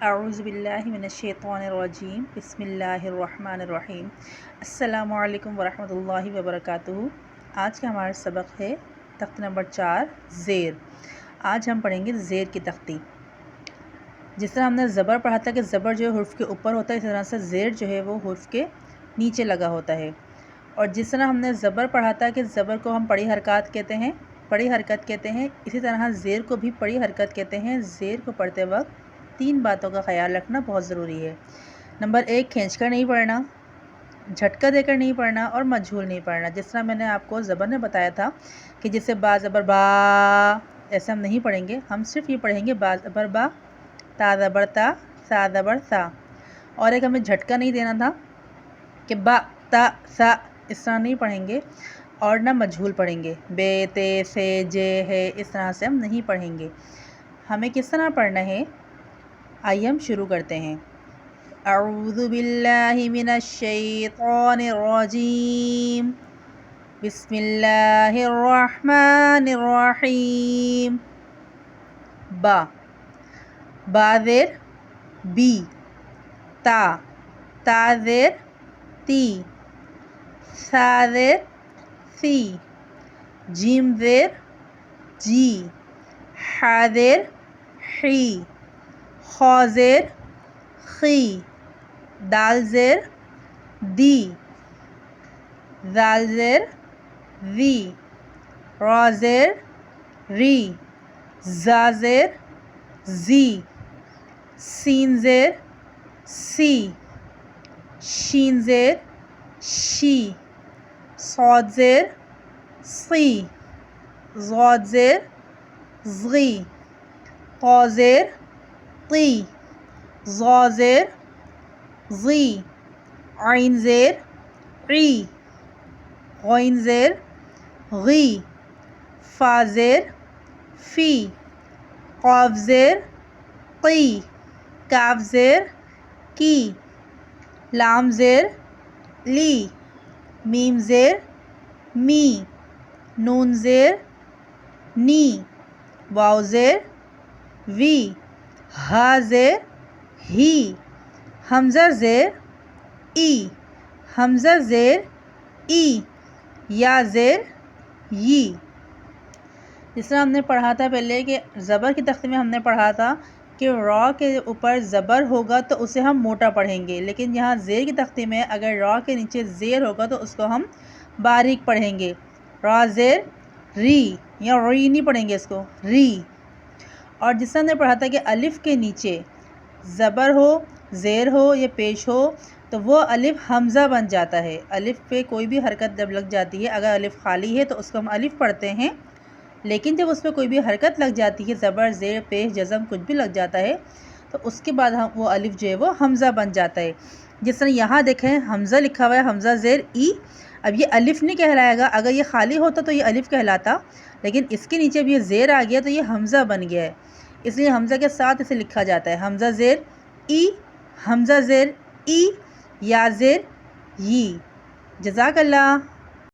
اعوذ باللہ من الشیطان الرجیم بسم اللہ الرحمن الرحیم السلام علیکم ورحمۃ اللہ وبرکاتہ۔ آج کا ہمارا سبق ہے تختی نمبر 4 زیر۔ آج ہم پڑھیں گے زیر کی تختی۔ جس طرح ہم نے زبر پڑھا تھا کہ زبر جو ہے حرف کے اوپر ہوتا ہے، اس طرح سے زیر جو ہے وہ حرف کے نیچے لگا ہوتا ہے۔ اور جس طرح ہم نے زبر پڑھا تھا کہ زبر کو ہم پڑی حرکات کہتے ہیں، پڑی حرکت کہتے ہیں، اسی طرح زیر کو بھی پڑی حرکت کہتے ہیں۔ زیر کو پڑھتے وقت 3 باتوں کا خیال رکھنا بہت ضروری ہے۔ نمبر 1، کھینچ کر نہیں پڑھنا، جھٹکا دے کر نہیں پڑھنا اور مجھول نہیں پڑھنا۔ جس طرح میں نے آپ کو زبر نے بتایا تھا کہ جسے با زبر با ایسے ہم نہیں پڑھیں گے، ہم صرف یہ پڑھیں گے با زبر با، تا زبر تا، سا زبر سا۔ اور ایک ہمیں جھٹکا نہیں دینا تھا کہ با تا سا، اس طرح نہیں پڑھیں گے، اور نہ مجھول پڑھیں گے، بے تے سے جے ہے، اس طرح سے ہم نہیں پڑھیں گے۔ ہمیں کس طرح پڑھنا ہے، آئیے ہم شروع کرتے ہیں۔ اعوذ باللہ من الشیطان الرجیم بسم اللہ الرحمن الرحیم۔ با، با زیر بی، تا، تا زیر تی، سا زیر سی، جیم زیر جی، حا زیر حی، خا زیر خی، دال زیر دی، زال زیر زی، را زیر ری، زا زیر زی، سین زیر سی، شین زیر شی، صاد زیر صی، ضاد زیر ضی، طا زیر طی، ظا زیر ظی، عین زیر عی، غین زیر غی، فا زیر فی، قاف زیر قی، کاف زیر کی، لام زیر لی، میم زیر می، نون زیر نی، واو زیر وی، ہا زیر ہی، حمزہ زیر ای، حمزہ زیر ای، یا زیر یی۔ جس طرح ہم نے پڑھا تھا پہلے کہ زبر کی تختی میں ہم نے پڑھا تھا کہ را کے اوپر زبر ہوگا تو اسے ہم موٹا پڑھیں گے، لیکن یہاں زیر کی تختی میں اگر را کے نیچے زیر ہوگا تو اس کو ہم باریک پڑھیں گے۔ را زیر ری، یا ری نہیں پڑھیں گے، اس کو ری۔ اور جس طرح ہم نے پڑھا تھا کہ الف کے نیچے زبر ہو، زیر ہو یا پیش ہو تو وہ الف حمزہ بن جاتا ہے۔ الف پہ کوئی بھی حرکت جب لگ جاتی ہے، اگر الف خالی ہے تو اس کو ہم الف پڑھتے ہیں، لیکن جب اس پہ کوئی بھی حرکت لگ جاتی ہے، زبر، زیر، پیش، جزم کچھ بھی لگ جاتا ہے تو اس کے بعد وہ الف جو ہے وہ حمزہ بن جاتا ہے۔ جس طرح یہاں دیکھیں حمزہ لکھا ہوا ہے، حمزہ زیر ای، اب یہ الف نہیں کہلائے گا، اگر یہ خالی ہوتا تو یہ الف کہلاتا، لیکن اس کے نیچے بھی یہ زیر آ گیا تو یہ حمزہ بن گیا ہے، اس لیے حمزہ کے ساتھ اسے لکھا جاتا ہے، حمزہ زیر ای، حمزہ زیر ای، یا زیر یی۔ جزاک اللہ۔